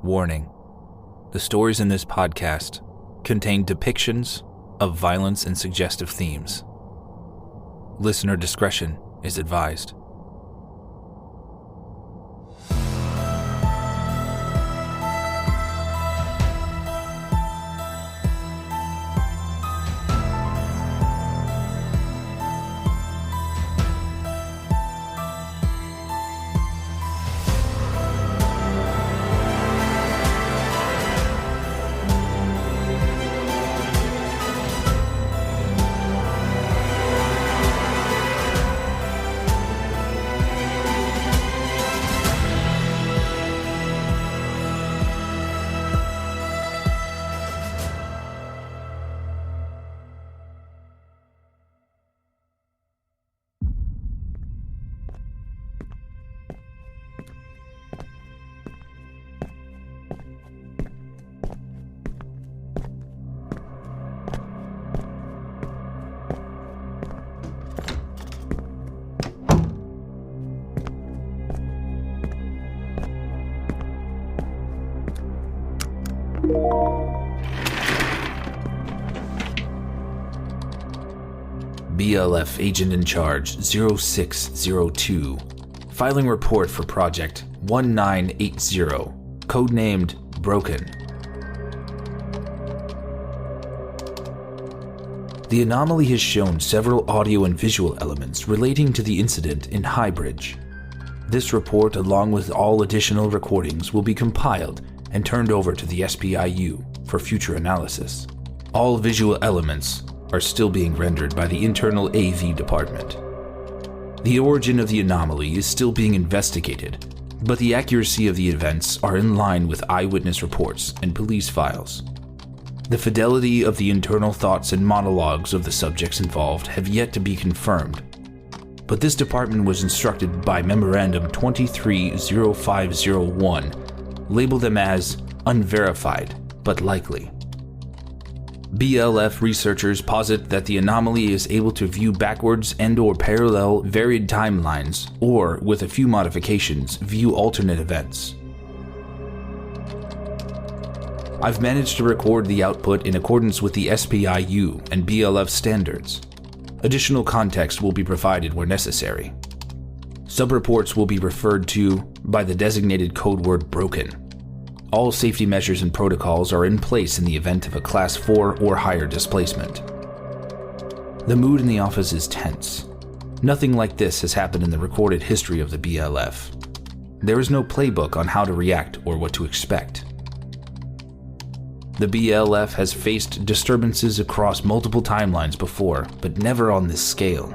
Warning: the stories in this podcast contain depictions of violence and suggestive themes. Listener discretion is advised. BLF Agent in Charge 0602, filing report for Project 1980, codenamed Broken. The anomaly has shown several audio and visual elements relating to the incident in Highbridge. This report, along with all additional recordings, will be compiled and turned over to the SPIU for future analysis. All visual elements are still being rendered by the internal AV department. The origin of the anomaly is still being investigated, but the accuracy of the events are in line with eyewitness reports and police files. The fidelity of the internal thoughts and monologues of the subjects involved have yet to be confirmed, but this department was instructed by Memorandum 230501, label them as unverified but likely. BLF researchers posit that the anomaly is able to view backwards and/or parallel varied timelines, or, with a few modifications, view alternate events. I've managed to record the output in accordance with the SPIU and BLF standards. Additional context will be provided where necessary. Subreports will be referred to by the designated code word Broken. All safety measures and protocols are in place in the event of a Class 4 or higher displacement. The mood in the office is tense. Nothing like this has happened in the recorded history of the BLF. There is no playbook on how to react or what to expect. The BLF has faced disturbances across multiple timelines before, but never on this scale.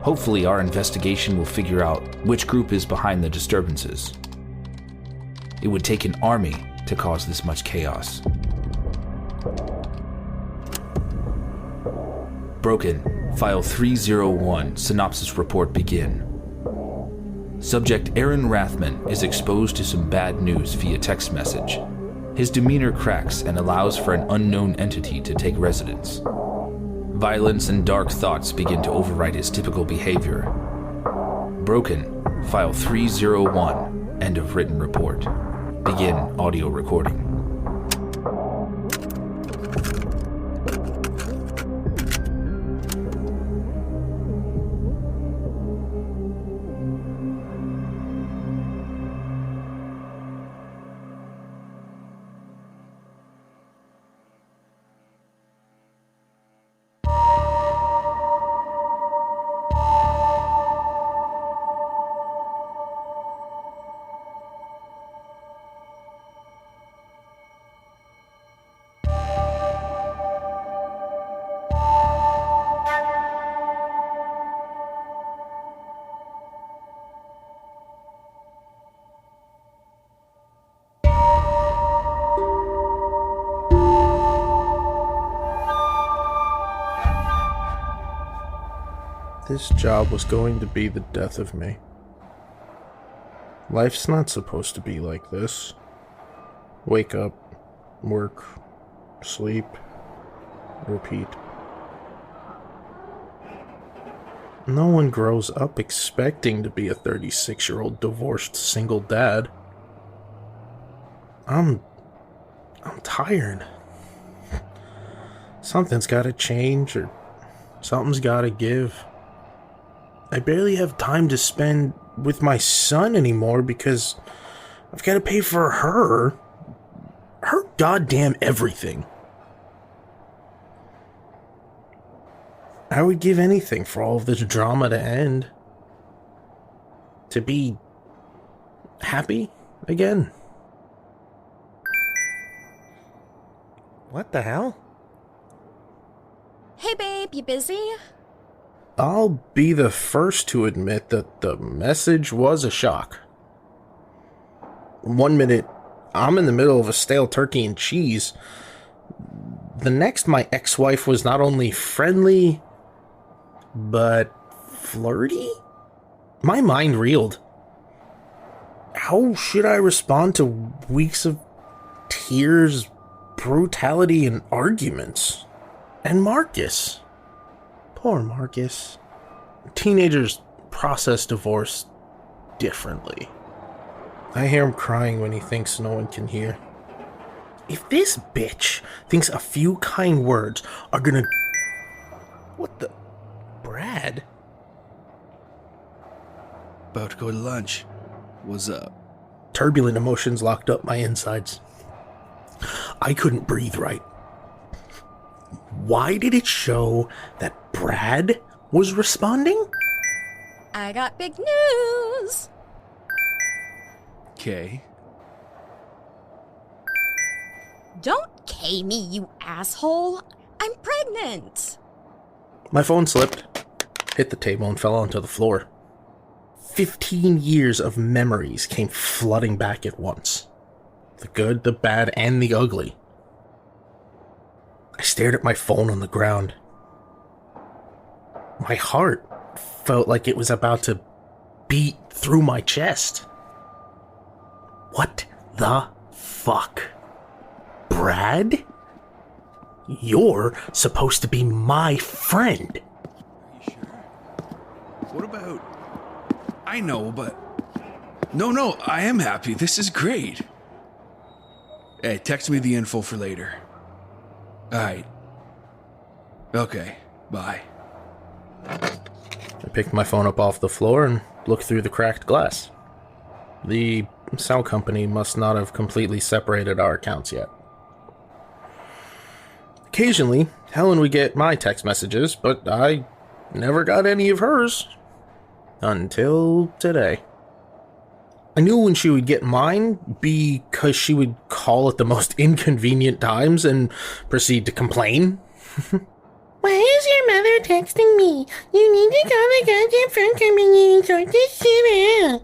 Hopefully, our investigation will figure out which group is behind the disturbances. It would take an army to cause this much chaos. Broken, File 301, Synopsis Report begin. Subject Aaron Rathman is exposed to some bad news via text message. His demeanor cracks and allows for an unknown entity to take residence. Violence and dark thoughts begin to override his typical behavior. Broken, File 301, end of written report. Begin audio recording. This job was going to be the death of me. Life's not supposed to be like this. Wake up, work, sleep, repeat. No one grows up expecting to be a 36-year-old divorced single dad. I'm tired. Something's gotta change, or something's gotta give. I barely have time to spend with my son anymore because I've gotta pay for her goddamn everything. I would give anything for all of this drama to end. To be happy again. What the hell? Hey babe, you busy? I'll be the first to admit that the message was a shock. 1 minute, I'm in the middle of a stale turkey and cheese. The next, my ex-wife was not only friendly, but flirty? My mind reeled. How should I respond to weeks of tears, brutality, and arguments? And Marcus. Poor Marcus. Teenagers process divorce differently. I hear him crying when he thinks no one can hear. If this bitch thinks a few kind words are gonna... What the... Brad? About to go to lunch. What's up? Turbulent emotions locked up my insides. I couldn't breathe right. Why did it show that Brad was responding? I got big news! Okay. Don't K me, you asshole! I'm pregnant! My phone slipped, hit the table, and fell onto the floor. 15 years of memories came flooding back at once. The good, the bad, and the ugly. I stared at my phone on the ground. My heart felt like it was about to beat through my chest. What the fuck? Brad? You're supposed to be my friend. Are you sure? What about... I know, but... No, I am happy. This is great. Hey, text me the info for later. Alright. Okay, bye. I picked my phone up off the floor and looked through the cracked glass. The cell company must not have completely separated our accounts yet. Occasionally, Helen would get my text messages, but I never got any of hers. Until today. I knew when she would get mine because she would call at the most inconvenient times and proceed to complain. Why is your mother texting me? You need to call the goddamn phone company and sort this shit out.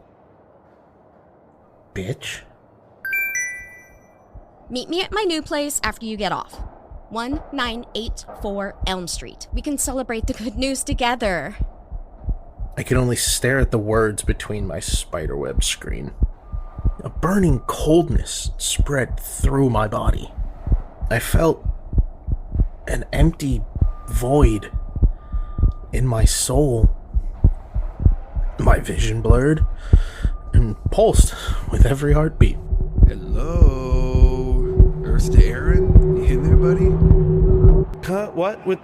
Bitch. Meet me at my new place after you get off. 1984 Elm Street. We can celebrate the good news together. I could only stare at the words between my spiderweb screen. A burning coldness spread through my body. I felt an empty void in my soul. My vision blurred and pulsed with every heartbeat. Hello? Earth to Aaron? You in there, buddy? What? With,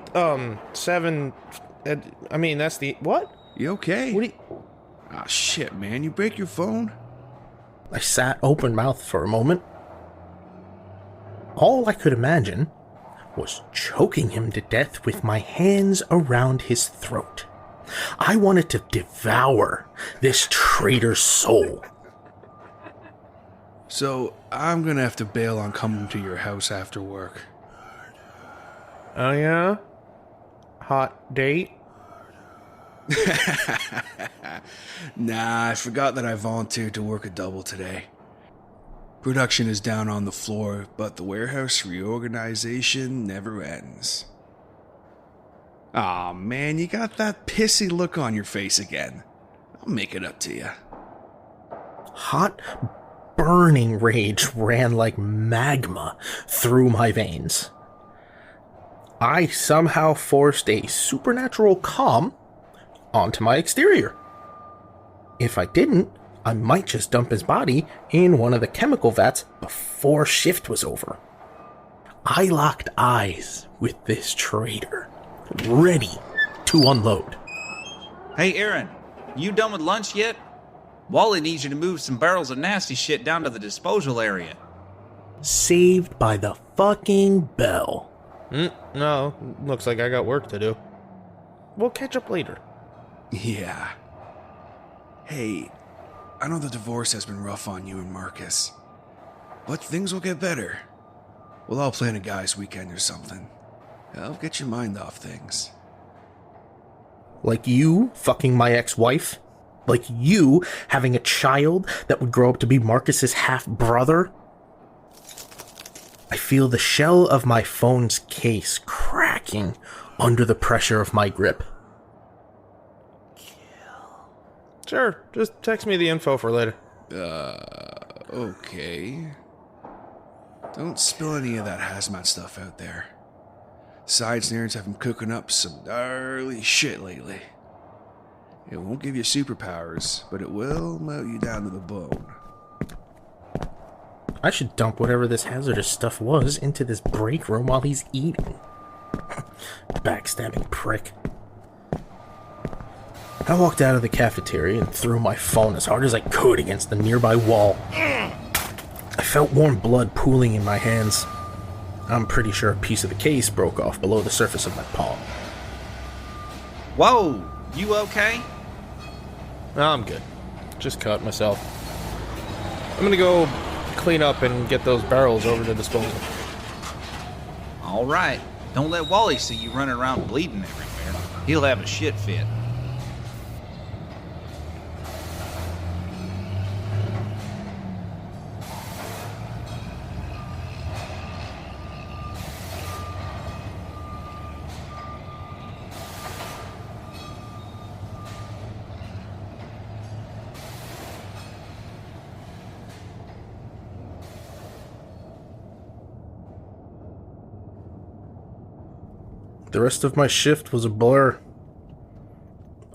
7... I mean, that's the... What? You okay? What do you... Ah, shit, man. You break your phone? I sat open-mouthed for a moment. All I could imagine was choking him to death with my hands around his throat. I wanted to devour this traitor's soul. So, I'm gonna have to bail on coming to your house after work. Oh, yeah? Hot date? Nah, I forgot that I volunteered to work a double today. Production is down on the floor, but the warehouse reorganization never ends. Aw, man, you got that pissy look on your face again. I'll make it up to you. Hot, burning rage ran like magma through my veins. I somehow forced a supernatural calm onto my exterior. If I didn't, I might just dump his body in one of the chemical vats before shift was over. I locked eyes with this traitor, ready to unload. Hey, Aaron, you done with lunch yet? Wally needs you to move some barrels of nasty shit down to the disposal area. Saved by the fucking bell. No, looks like I got work to do. We'll catch up later. Yeah. Hey, I know the divorce has been rough on you and Marcus, but things will get better. We'll all plan a guy's weekend or something. I'll get your mind off things. Like you fucking my ex-wife? Like you having a child that would grow up to be Marcus's half-brother? I feel the shell of my phone's case cracking under the pressure of my grip. Sure, just text me the info for later. Okay. Don't spill any of that hazmat stuff out there. Side snares have been cooking up some gnarly shit lately. It won't give you superpowers, but it will melt you down to the bone. I should dump whatever this hazardous stuff was into this break room while he's eating. Backstabbing prick. I walked out of the cafeteria and threw my phone as hard as I could against the nearby wall. I felt warm blood pooling in my hands. I'm pretty sure a piece of the case broke off below the surface of my palm. Whoa, you okay? No, I'm good. Just cut myself. I'm gonna go clean up and get those barrels over to disposal. All right. Don't let Wally see you running around bleeding everywhere. He'll have a shit fit. The rest of my shift was a blur.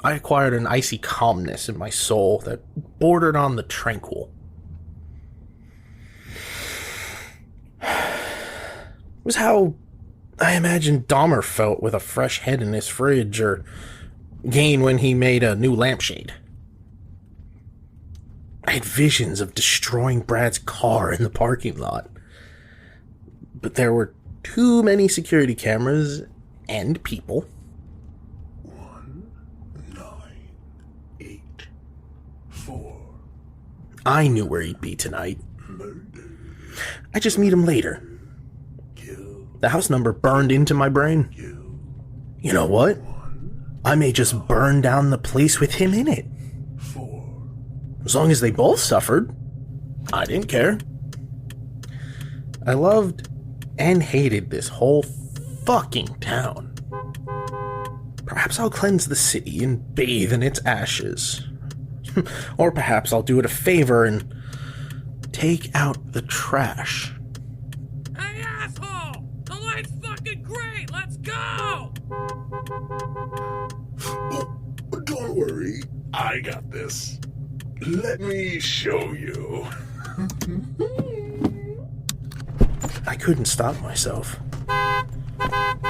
I acquired an icy calmness in my soul that bordered on the tranquil. It was how I imagined Dahmer felt with a fresh head in his fridge, or Gain when he made a new lampshade. I had visions of destroying Brad's car in the parking lot. But there were too many security cameras and people. 1984. I knew where he'd be tonight. I just meet him later. The house number burned into my brain. You know what? I may just burn down the place with him in it. As long as they both suffered, I didn't care. I loved and hated this whole fucking town. Perhaps I'll cleanse the city and bathe in its ashes. Or perhaps I'll do it a favor and take out the trash. Hey, asshole! The light's fucking great! Let's go! Oh, don't worry, I got this. Let me show you. I couldn't stop myself.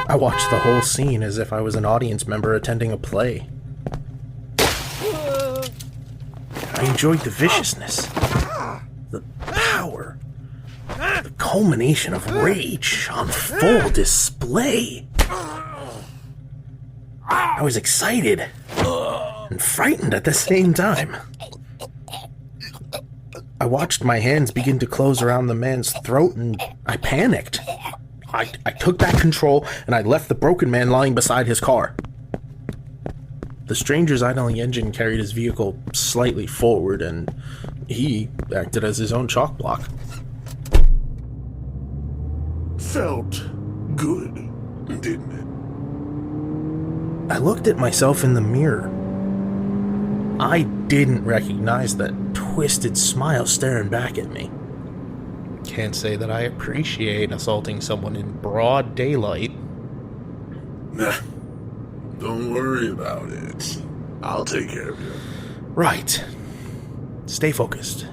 I watched the whole scene as if I was an audience member attending a play. I enjoyed the viciousness, the power, the culmination of rage on full display. I was excited and frightened at the same time. I watched my hands begin to close around the man's throat and I panicked. I took back control and I left the broken man lying beside his car. The stranger's idling engine carried his vehicle slightly forward and he acted as his own chalk block. Felt good, didn't it? I looked at myself in the mirror. I didn't recognize that twisted smile staring back at me. Can't say that I appreciate assaulting someone in broad daylight. Nah, don't worry about it. I'll take care of you. Right. Stay focused.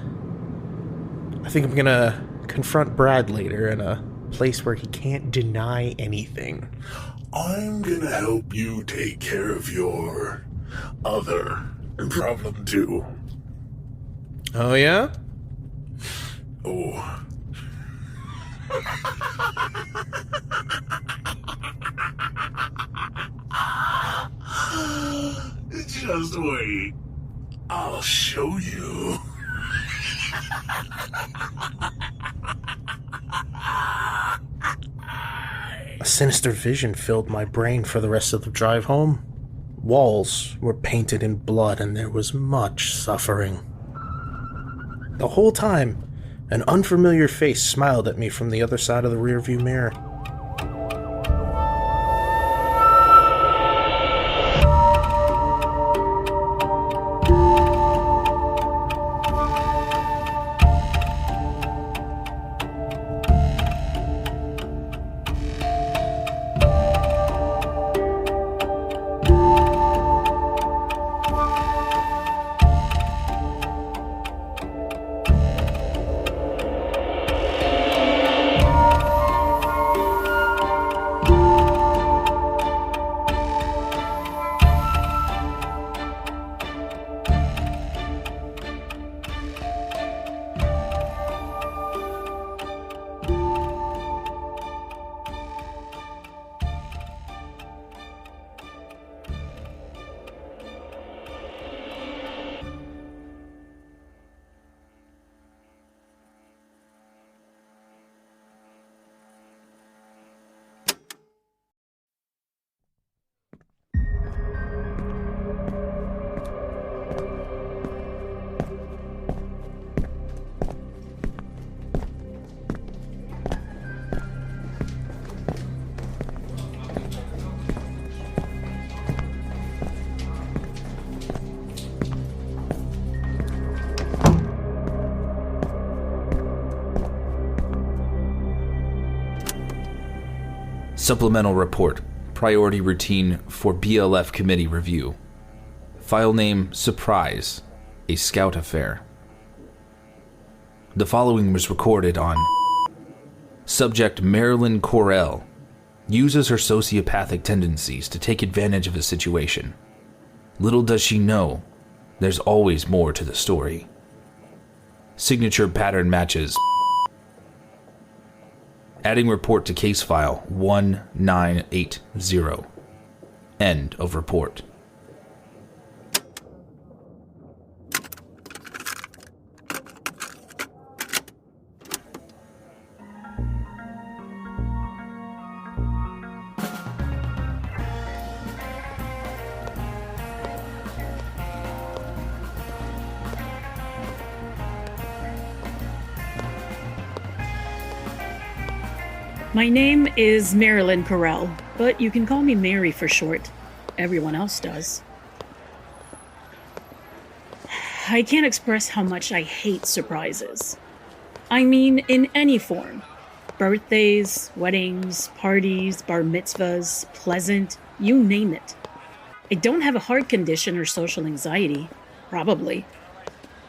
I think I'm gonna confront Brad later in a place where he can't deny anything. I'm gonna help you take care of your other problem too. Oh, yeah? Oh. Just wait. I'll show you. A sinister vision filled my brain for the rest of the drive home. Walls were painted in blood and there was much suffering. The whole time, an unfamiliar face smiled at me from the other side of the rearview mirror. Supplemental report. Priority routine for BLF committee review. File name Surprise. A scout affair. The following was recorded on subject Marilyn Correll uses her sociopathic tendencies to take advantage of a situation. Little does she know, there's always more to the story. Signature pattern matches. Adding report to case file 1980. End of report. My name is Marilyn Correll, but you can call me Mary for short. Everyone else does. I can't express how much I hate surprises. I mean, in any form. Birthdays, weddings, parties, bar mitzvahs, pleasant, you name it. I don't have a heart condition or social anxiety. Probably.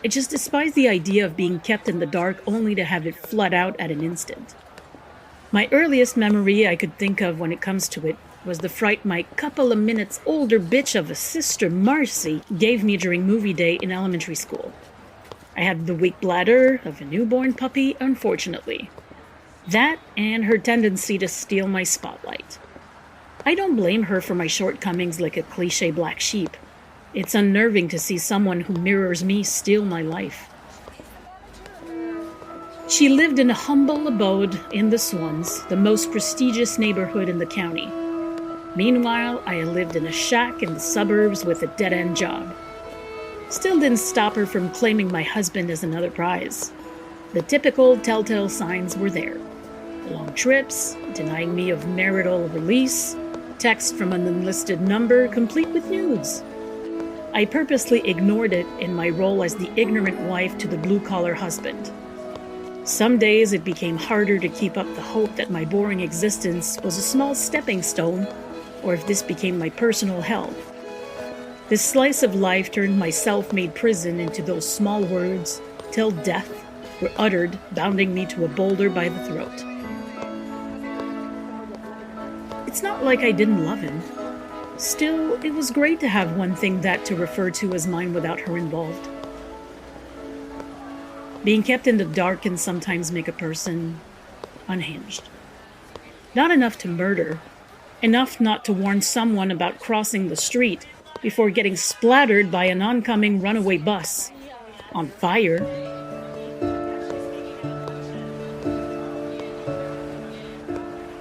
I just despise the idea of being kept in the dark only to have it flood out at an instant. My earliest memory I could think of when it comes to it was the fright my couple of minutes older bitch of a sister, Marcy, gave me during movie day in elementary school. I had the weak bladder of a newborn puppy, unfortunately. That and her tendency to steal my spotlight. I don't blame her for my shortcomings like a cliche black sheep. It's unnerving to see someone who mirrors me steal my life. She lived in a humble abode in the Swans, the most prestigious neighborhood in the county. Meanwhile, I lived in a shack in the suburbs with a dead-end job. Still didn't stop her from claiming my husband as another prize. The typical telltale signs were there. Long trips, denying me of marital release, text from an unlisted number complete with nudes. I purposely ignored it in my role as the ignorant wife to the blue-collar husband. Some days it became harder to keep up the hope that my boring existence was a small stepping stone, or if this became my personal hell. This slice of life turned my self-made prison into those small words, "till death," were uttered, bounding me to a boulder by the throat. It's not like I didn't love him. Still, it was great to have one thing that to refer to as mine without her involved. Being kept in the dark can sometimes make a person unhinged. Not enough to murder, enough not to warn someone about crossing the street before getting splattered by an oncoming runaway bus. On fire.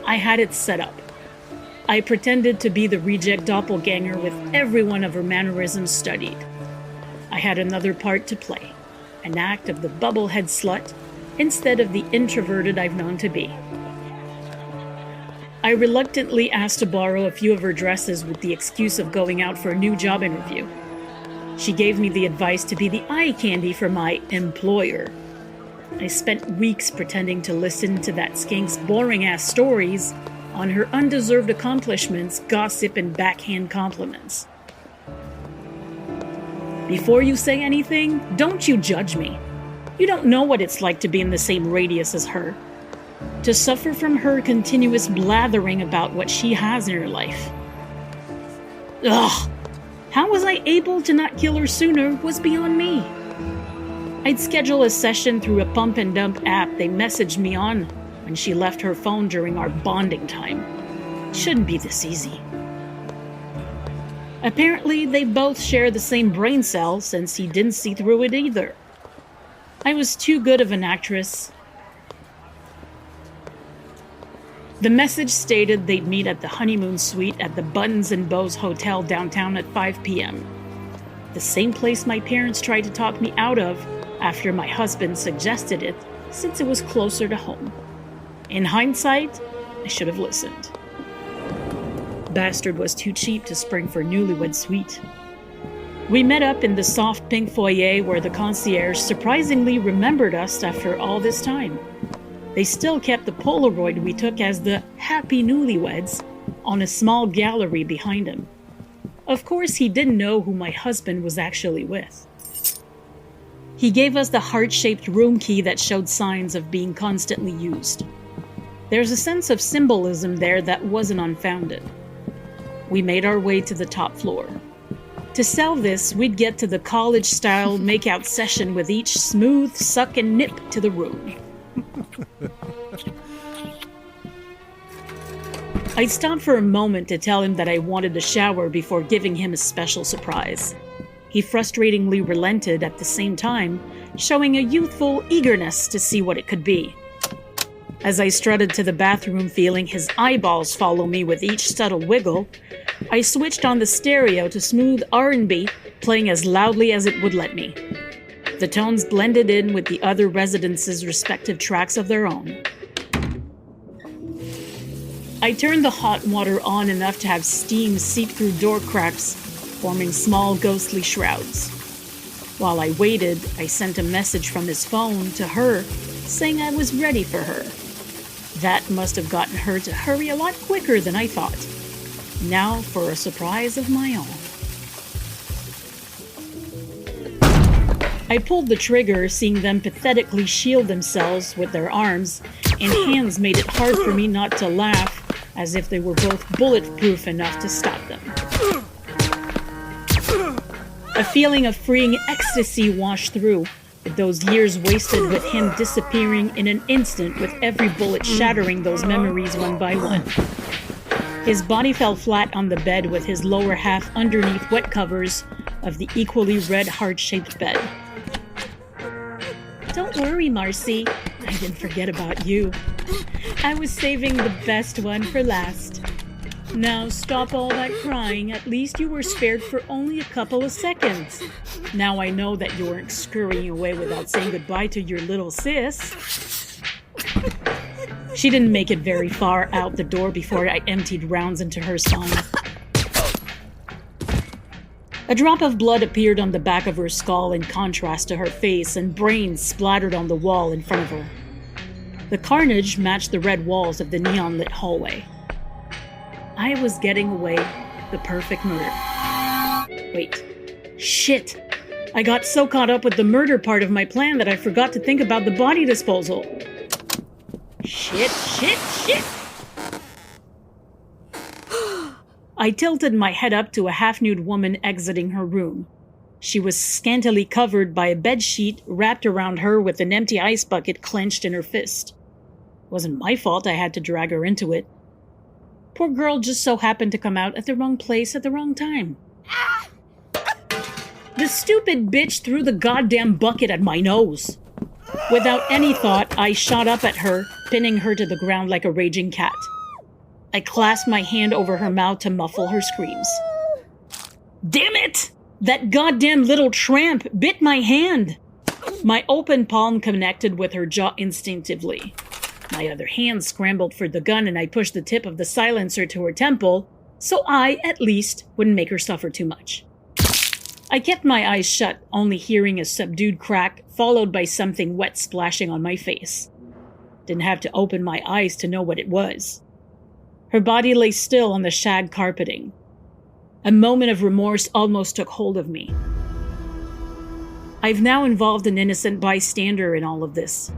I had it set up. I pretended to be the reject doppelganger with every one of her mannerisms studied. I had another part to play, an act of the bubblehead slut instead of the introverted I've known to be. I reluctantly asked to borrow a few of her dresses with the excuse of going out for a new job interview. She gave me the advice to be the eye candy for my employer. I spent weeks pretending to listen to that skink's boring-ass stories on her undeserved accomplishments, gossip, and backhand compliments. Before you say anything, don't you judge me. You don't know what it's like to be in the same radius as her. To suffer from her continuous blathering about what she has in her life. Ugh! How was I able to not kill her sooner was beyond me. I'd schedule a session through a pump and dump app they messaged me on when she left her phone during our bonding time. It shouldn't be this easy. Apparently, they both share the same brain cell since he didn't see through it either. I was too good of an actress. The message stated they'd meet at the honeymoon suite at the Buttons and Bows Hotel downtown at 5 p.m. The same place my parents tried to talk me out of after my husband suggested it, since it was closer to home. In hindsight, I should have listened. Bastard was too cheap to spring for newlywed suite. We met up in the soft pink foyer where the concierge surprisingly remembered us after all this time. They still kept the Polaroid we took as the happy newlyweds on a small gallery behind him. Of course, he didn't know who my husband was actually with. He gave us the heart-shaped room key that showed signs of being constantly used. There's a sense of symbolism there that wasn't unfounded. We made our way to the top floor. To sell this, we'd get to the college-style make-out session with each smooth suck and nip to the room. I'd stopped for a moment to tell him that I wanted a shower before giving him a special surprise. He frustratingly relented at the same time, showing a youthful eagerness to see what it could be. As I strutted to the bathroom feeling his eyeballs follow me with each subtle wiggle, I switched on the stereo to smooth R&B, playing as loudly as it would let me. The tones blended in with the other residents' respective tracks of their own. I turned the hot water on enough to have steam seep through door cracks, forming small ghostly shrouds. While I waited, I sent a message from his phone to her, saying I was ready for her. That must have gotten her to hurry a lot quicker than I thought. Now for a surprise of my own. I pulled the trigger, seeing them pathetically shield themselves with their arms, and hands made it hard for me not to laugh, as if they were both bulletproof enough to stop them. A feeling of freeing ecstasy washed through, with those years wasted with him disappearing in an instant with every bullet shattering those memories one by one. His body fell flat on the bed with his lower half underneath wet covers of the equally red heart-shaped bed. Don't worry, Marcy. I didn't forget about you. I was saving the best one for last. Now stop all that crying. At least you were spared for only a couple of seconds. Now I know that you weren't scurrying away without saying goodbye to your little sis. She didn't make it very far out the door before I emptied rounds into her spine. A drop of blood appeared on the back of her skull in contrast to her face, and brains splattered on the wall in front of her. The carnage matched the red walls of the neon-lit hallway. I was getting away the perfect murder. Wait. Shit. I got so caught up with the murder part of my plan that I forgot to think about the body disposal. Shit. I tilted my head up to a half-nude woman exiting her room. She was scantily covered by a bedsheet wrapped around her with an empty ice bucket clenched in her fist. It wasn't my fault I had to drag her into it. Poor girl just so happened to come out at the wrong place at the wrong time. The stupid bitch threw the goddamn bucket at my nose. Without any thought, I shot up at her, pinning her to the ground like a raging cat. I clasped my hand over her mouth to muffle her screams. Damn it! That goddamn little tramp bit my hand! My open palm connected with her jaw instinctively. My other hand scrambled for the gun and I pushed the tip of the silencer to her temple, so I, at least, wouldn't make her suffer too much. I kept my eyes shut, only hearing a subdued crack, followed by something wet splashing on my face. Didn't have to open my eyes to know what it was. Her body lay still on the shag carpeting. A moment of remorse almost took hold of me. I've now involved an innocent bystander in all of this.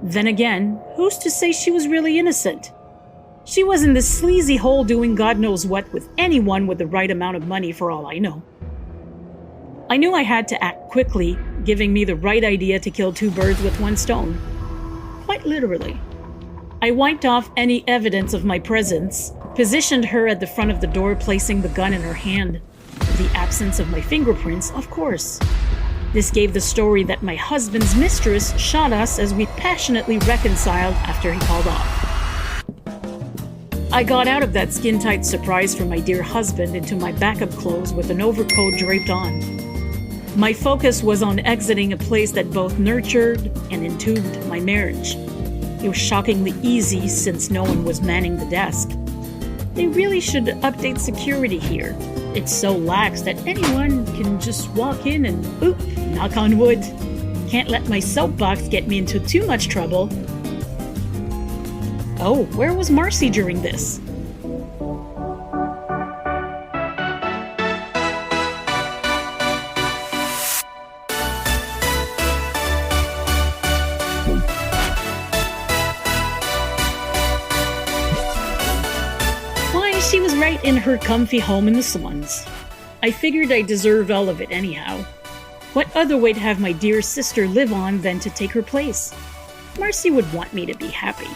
Then again, who's to say she was really innocent? She was in this sleazy hole doing God knows what with anyone with the right amount of money for all I know. I knew I had to act quickly, giving me the right idea to kill two birds with one stone. Quite literally. I wiped off any evidence of my presence, positioned her at the front of the door, placing the gun in her hand. The absence of my fingerprints, of course. This gave the story that my husband's mistress shot us as we passionately reconciled after he called off. I got out of that skin-tight surprise from my dear husband into my backup clothes with an overcoat draped on. My focus was on exiting a place that both nurtured and entombed my marriage. It was shockingly easy since no one was manning the desk. They really should update security here. It's so lax that anyone can just walk in and, oop, knock on wood. Can't let my soapbox get me into too much trouble. Oh, where was Marcy during this? She was right in her comfy home in the slums. I figured I deserved all of it anyhow. What other way to have my dear sister live on than to take her place? Marcy would want me to be happy.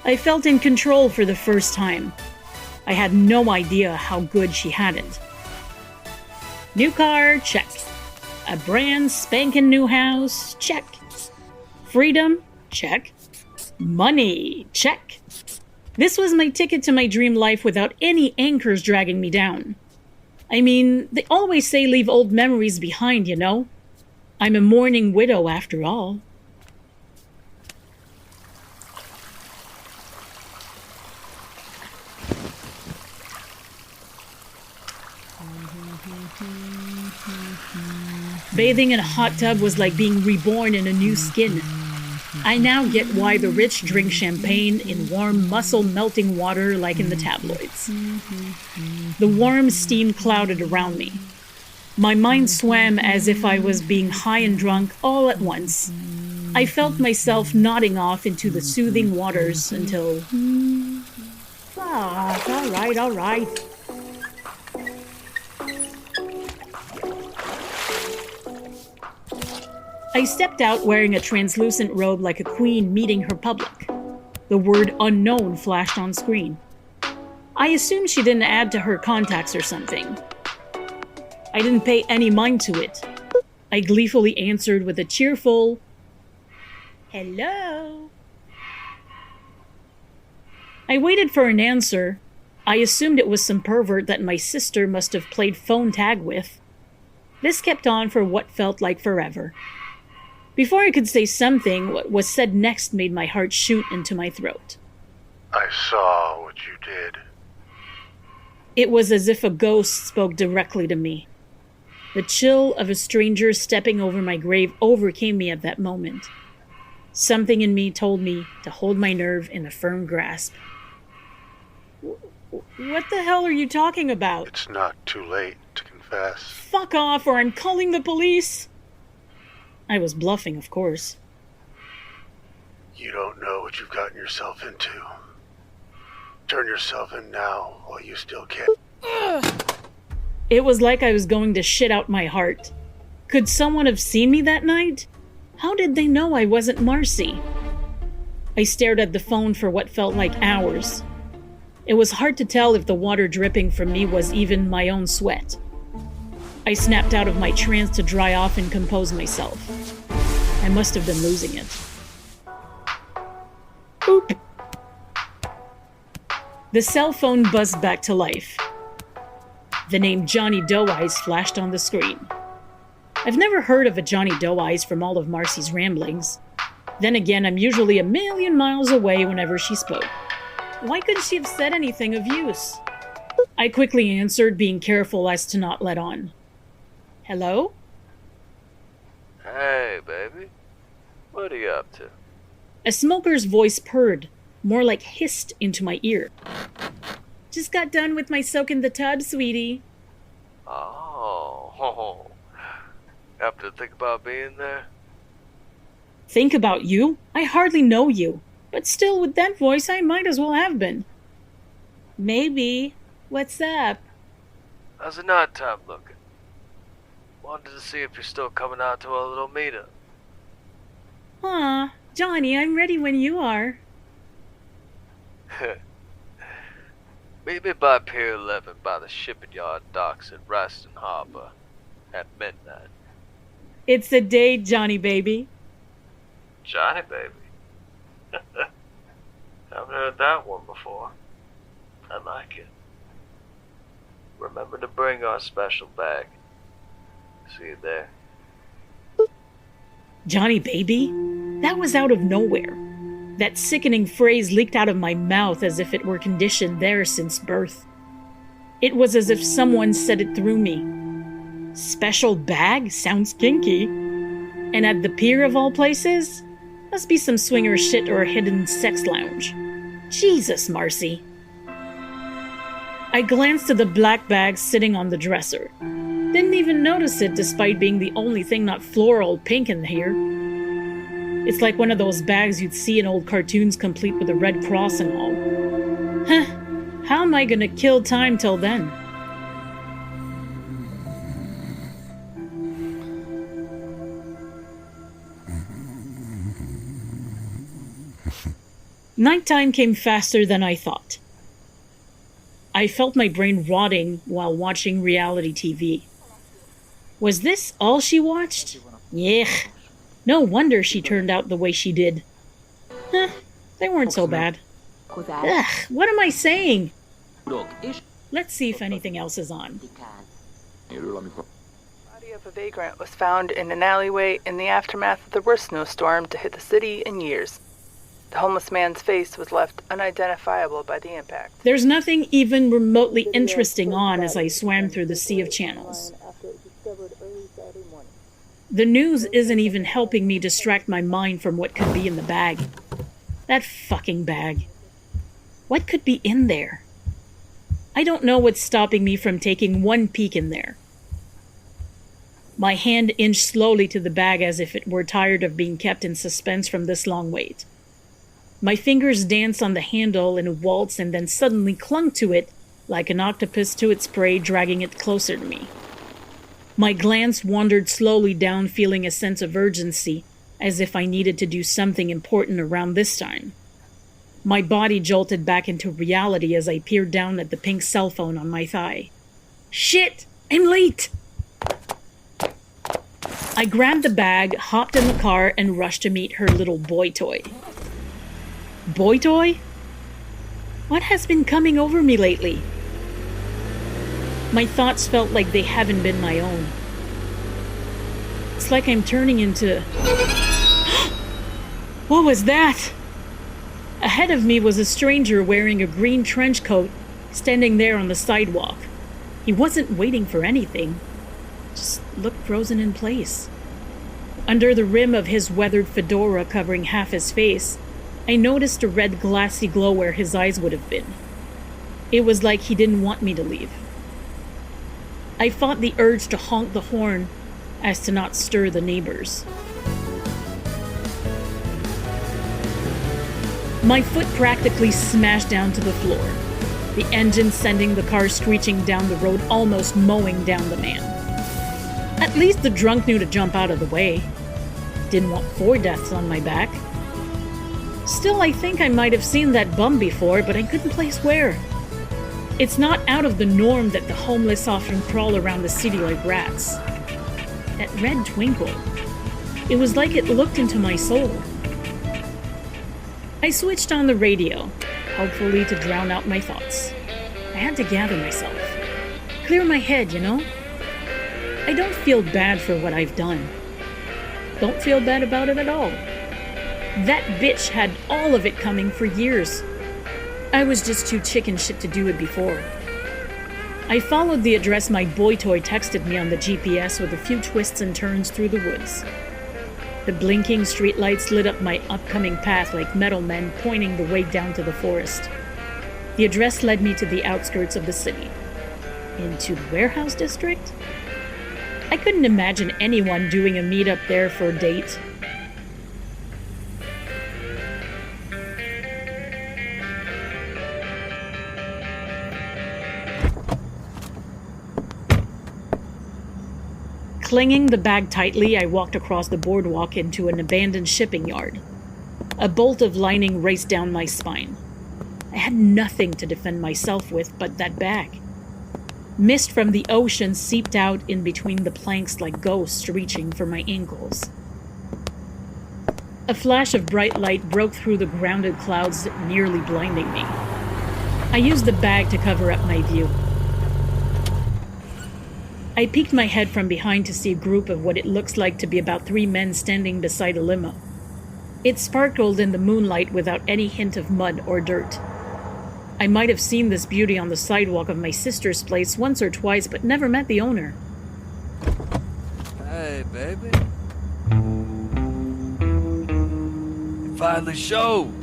I felt in control for the first time. I had no idea how good she had it. New car, check. A brand spanking new house, check. Freedom, check. Money, check. This was my ticket to my dream life without any anchors dragging me down. I mean, they always say leave old memories behind, you know? I'm a mourning widow after all. Bathing in a hot tub was like being reborn in a new skin. I now get why the rich drink champagne in warm, muscle-melting water like in the tabloids. The warm steam clouded around me. My mind swam as if I was being high and drunk all at once. I felt myself nodding off into the soothing waters until... all right. I stepped out wearing a translucent robe like a queen meeting her public. The word unknown flashed on screen. I assumed she didn't add to her contacts or something. I didn't pay any mind to it. I gleefully answered with a cheerful, "Hello." I waited for an answer. I assumed it was some pervert that my sister must have played phone tag with. This kept on for what felt like forever. Before I could say something, what was said next made my heart shoot into my throat. I saw what you did. It was as if a ghost spoke directly to me. The chill of a stranger stepping over my grave overcame me at that moment. Something in me told me to hold my nerve in a firm grasp. What the hell are you talking about? It's not too late to fast. Fuck off or I'm calling the police! I was bluffing, of course. You don't know what you've gotten yourself into. Turn yourself in now while you still can. It was like I was going to shit out my heart. Could someone have seen me that night? How did they know I wasn't Marcy? I stared at the phone for what felt like hours. It was hard to tell if the water dripping from me was even my own sweat. I snapped out of my trance to dry off and compose myself. I must have been losing it. Boop. The cell phone buzzed back to life. The name Johnny Doe-Eyes flashed on the screen. I've never heard of a Johnny Doe-Eyes from all of Marcy's ramblings. Then again, I'm usually a million miles away whenever she spoke. Why couldn't she have said anything of use? I quickly answered, being careful as to not let on. Hello? Hey, baby. What are you up to? A smoker's voice purred, more like hissed into my ear. Just got done with my soak in the tub, sweetie. Oh. Have to think about being there? Think about you? I hardly know you. But still, with that voice, I might as well have been. Maybe. What's up? How's the night time looking? Wanted to see if you're still coming out to our little meetup. Aw, Johnny, I'm ready when you are. Meet me by Pier 11 by the shipping yard docks at Raston Harbor at midnight. It's a date, Johnny baby. Johnny baby? Haven't heard that one before. I like it. Remember to bring our special bag. See you there. Johnny baby? That was out of nowhere. That sickening phrase leaked out of my mouth as if it were conditioned there since birth. It was as if someone said it through me. Special bag? Sounds kinky. And at the pier of all places? Must be some swinger shit or a hidden sex lounge. Jesus, Marcy. I glanced at the black bag sitting on the dresser. Didn't even notice it despite being the only thing not floral pink in here. It's like one of those bags you'd see in old cartoons complete with a red cross and all. Huh, how am I gonna kill time till then? Nighttime came faster than I thought. I felt my brain rotting while watching reality TV. Was this all she watched? Yuck. No wonder she turned out the way she did. They weren't so bad. Ugh, what am I saying? Let's see if anything else is on. The body of a vagrant was found in an alleyway in the aftermath of the worst snowstorm to hit the city in years. The homeless man's face was left unidentifiable by the impact. There's nothing even remotely interesting on as I swam through the sea of channels. The news isn't even helping me distract my mind from what could be in the bag. That fucking bag. What could be in there? I don't know what's stopping me from taking one peek in there. My hand inched slowly to the bag as if it were tired of being kept in suspense from this long wait. My fingers danced on the handle in a waltz and then suddenly clung to it like an octopus to its prey, dragging it closer to me. My glance wandered slowly down, feeling a sense of urgency, as if I needed to do something important around this time. My body jolted back into reality as I peered down at the pink cell phone on my thigh. Shit! I'm late! I grabbed the bag, hopped in the car, and rushed to meet her little boy toy. Boy toy? What has been coming over me lately? My thoughts felt like they haven't been my own. It's like I'm turning into... What was that? Ahead of me was a stranger wearing a green trench coat, standing there on the sidewalk. He wasn't waiting for anything. Just looked frozen in place. Under the rim of his weathered fedora covering half his face, I noticed a red glassy glow where his eyes would have been. It was like he didn't want me to leave. I fought the urge to honk the horn as to not stir the neighbors. My foot practically smashed down to the floor, the engine sending the car screeching down the road, almost mowing down the man. At least the drunk knew to jump out of the way. Didn't want 4 deaths on my back. Still, I think I might have seen that bum before, but I couldn't place where. It's not out of the norm that the homeless often crawl around the city like rats. That red twinkle. It was like it looked into my soul. I switched on the radio, hopefully to drown out my thoughts. I had to gather myself. Clear my head, you know? I don't feel bad for what I've done. Don't feel bad about it at all. That bitch had all of it coming for years. I was just too chicken shit to do it before. I followed the address my boy toy texted me on the GPS with a few twists and turns through the woods. The blinking streetlights lit up my upcoming path like metal men pointing the way down to the forest. The address led me to the outskirts of the city. Into the warehouse district? I couldn't imagine anyone doing a meetup there for a date. Clinging the bag tightly, I walked across the boardwalk into an abandoned shipping yard. A bolt of lining raced down my spine. I had nothing to defend myself with but that bag. Mist from the ocean seeped out in between the planks like ghosts reaching for my ankles. A flash of bright light broke through the grounded clouds, nearly blinding me. I used the bag to cover up my view. I peeked my head from behind to see a group of what it looks like to be about 3 men standing beside a limo. It sparkled in the moonlight without any hint of mud or dirt. I might have seen this beauty on the sidewalk of my sister's place once or twice, but never met the owner. Hey, baby. You finally showed.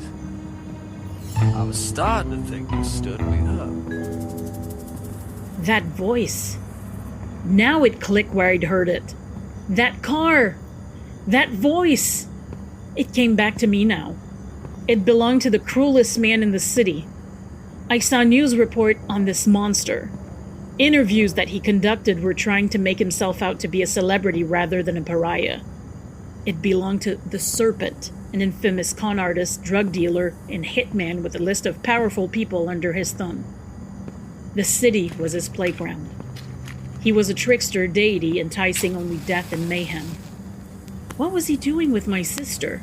I was starting to think you stood me up. That voice. Now it clicked where I'd heard it. That car! That voice! It came back to me now. It belonged to the cruelest man in the city. I saw a news report on this monster. Interviews that he conducted were trying to make himself out to be a celebrity rather than a pariah. It belonged to the Serpent, an infamous con artist, drug dealer, and hitman with a list of powerful people under his thumb. The city was his playground. He was a trickster deity enticing only death and mayhem. What was he doing with my sister?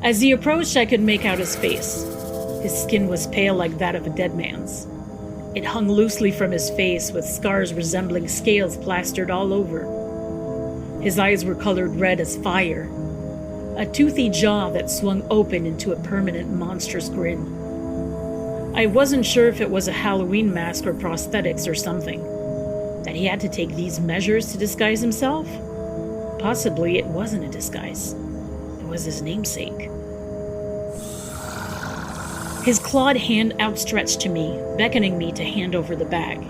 As he approached, I could make out his face. His skin was pale like that of a dead man's. It hung loosely from his face with scars resembling scales plastered all over. His eyes were colored red as fire. A toothy jaw that swung open into a permanent monstrous grin. I wasn't sure if it was a Halloween mask or prosthetics or something. That he had to take these measures to disguise himself? Possibly it wasn't a disguise. It was his namesake. His clawed hand outstretched to me, beckoning me to hand over the bag.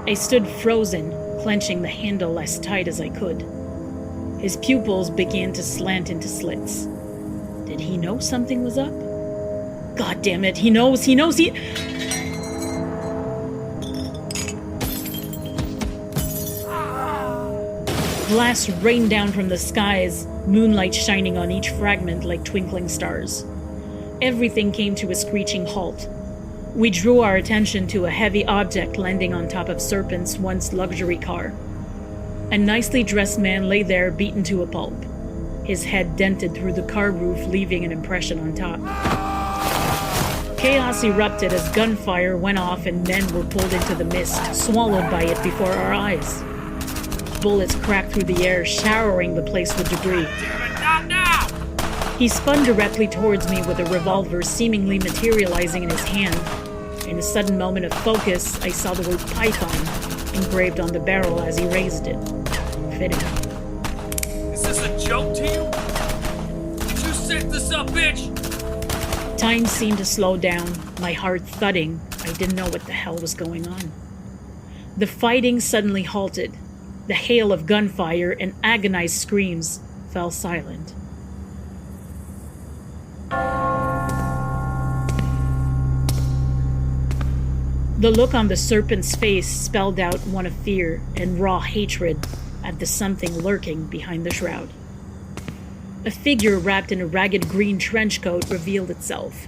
I stood frozen, clenching the handle as tight as I could. His pupils began to slant into slits. Did he know something was up? God damn it, he knows. Glass rained down from the skies, moonlight shining on each fragment like twinkling stars. Everything came to a screeching halt. We drew our attention to a heavy object landing on top of Serpent's once luxury car. A nicely dressed man lay there beaten to a pulp, his head dented through the car roof, leaving an impression on top. Chaos erupted as gunfire went off and men were pulled into the mist, swallowed by it before our eyes. Bullets cracked through the air, showering the place with debris. Damn it, not now! He spun directly towards me with a revolver seemingly materializing in his hand. In a sudden moment of focus, I saw the word Python engraved on the barrel as he raised it. Fitting. Is this a joke to you? Did you set this up, bitch? Time seemed to slow down, my heart thudding. I didn't know what the hell was going on. The fighting suddenly halted. The hail of gunfire and agonized screams fell silent. The look on the Serpent's face spelled out one of fear and raw hatred at the something lurking behind the shroud. A figure wrapped in a ragged green trench coat revealed itself.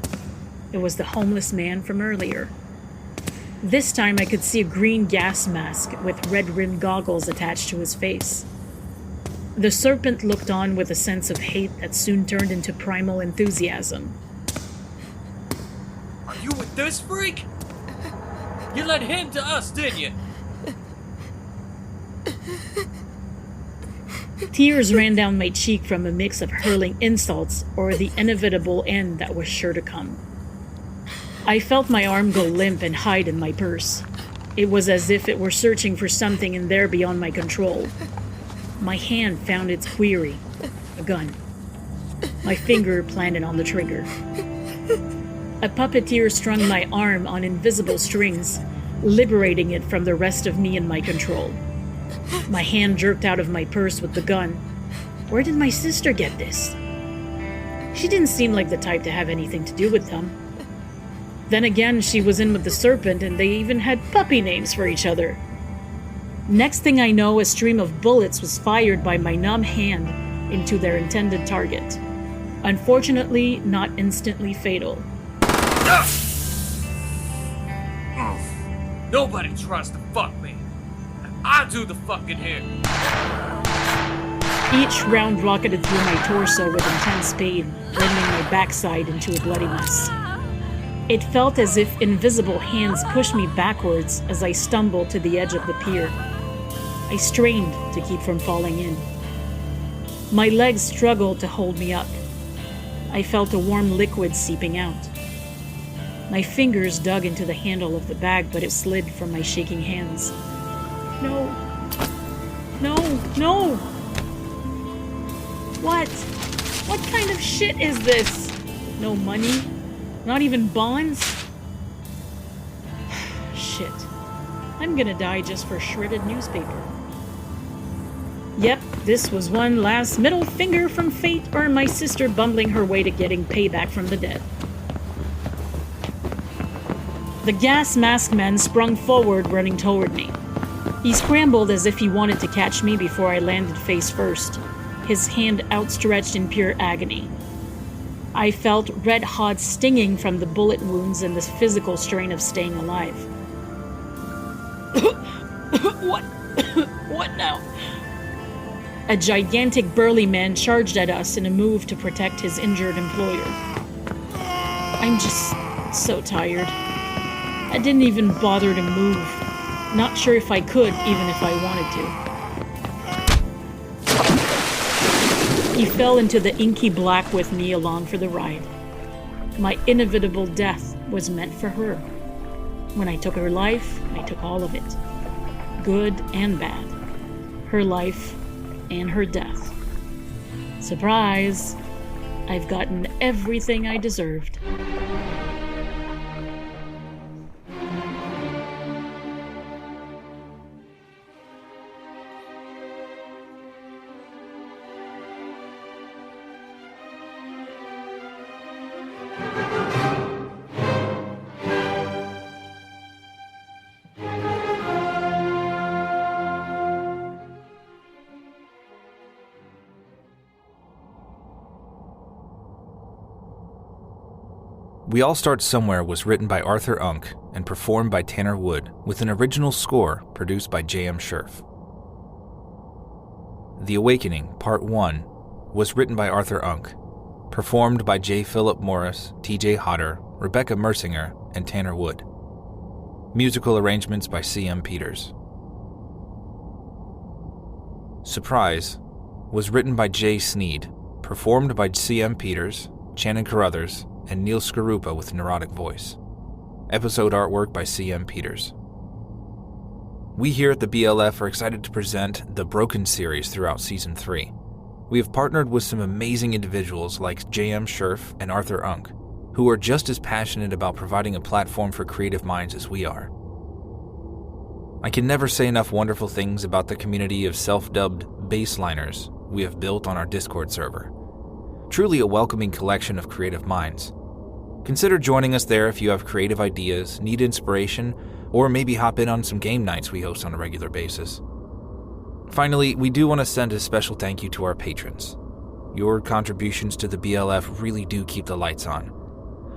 It was the homeless man from earlier. This time I could see a green gas mask with red-rimmed goggles attached to his face. The Serpent looked on with a sense of hate that soon turned into primal enthusiasm. Are you with this freak? You led him to us, didn't you? Tears ran down my cheek from a mix of hurling insults or the inevitable end that was sure to come. I felt my arm go limp and hide in my purse. It was as if it were searching for something in there beyond my control. My hand found its query, a gun. My finger planted on the trigger. A puppeteer strung my arm on invisible strings, liberating it from the rest of me in my control. My hand jerked out of my purse with the gun. Where did my sister get this? She didn't seem like the type to have anything to do with them. Then again, she was in with the Serpent, and they even had puppy names for each other. Next thing I know, a stream of bullets was fired by my numb hand into their intended target. Unfortunately, not instantly fatal. Nobody tries to fuck me. I do the fucking here. Each round rocketed through my torso with intense pain, rending my backside into a bloody mess. It felt as if invisible hands pushed me backwards as I stumbled to the edge of the pier. I strained to keep from falling in. My legs struggled to hold me up. I felt a warm liquid seeping out. My fingers dug into the handle of the bag, but it slid from my shaking hands. No. No, no! What? What kind of shit is this? No money? Not even bonds? Shit. I'm gonna die just for shredded newspaper. Yep, this was one last middle finger from fate or my sister bumbling her way to getting payback from the dead. The gas mask man sprung forward, running toward me. He scrambled as if he wanted to catch me before I landed face first, his hand outstretched in pure agony. I felt red-hot stinging from the bullet wounds and the physical strain of staying alive. What? What now? A gigantic burly man charged at us in a move to protect his injured employer. I'm just so tired. I didn't even bother to move. Not sure if I could, even if I wanted to. He fell into the inky black with me along for the ride. My inevitable death was meant for her. When I took her life, I took all of it. Good and bad. Her life and her death. Surprise! I've gotten everything I deserved. We All Start Somewhere was written by Arthur Unk and performed by Tanner Wood, with an original score produced by J.M. Scherf. The Awakening, Part 1, was written by Arthur Unk, performed by J. Phillip Morris, T.J. Hodder, Rebecca Mersinger, and Tanner Wood. Musical arrangements by C.M. Peters. Surprise was written by J. Sneed, performed by C.M. Peters, Chanon Caruthers, and Neal Skorupa with neurotic voice. Episode artwork by C.M. Peters. We here at the BLF are excited to present the Broken series throughout Season 3. We have partnered with some amazing individuals like J.M. Scherf and Arthur Unk, who are just as passionate about providing a platform for creative minds as we are. I can never say enough wonderful things about the community of self-dubbed baseliners we have built on our Discord server. Truly a welcoming collection of creative minds. Consider joining us there if you have creative ideas, need inspiration, or maybe hop in on some game nights we host on a regular basis. Finally, we do want to send a special thank you to our patrons. Your contributions to the BLF really do keep the lights on.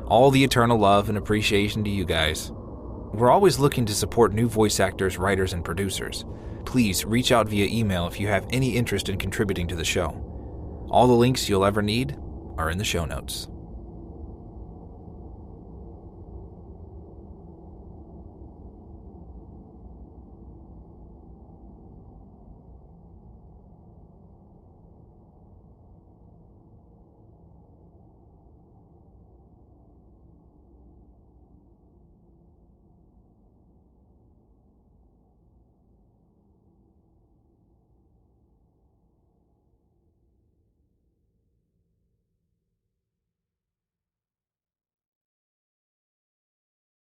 All the eternal love and appreciation to you guys. We're always looking to support new voice actors, writers, and producers. Please reach out via email if you have any interest in contributing to the show. All the links you'll ever need are in the show notes.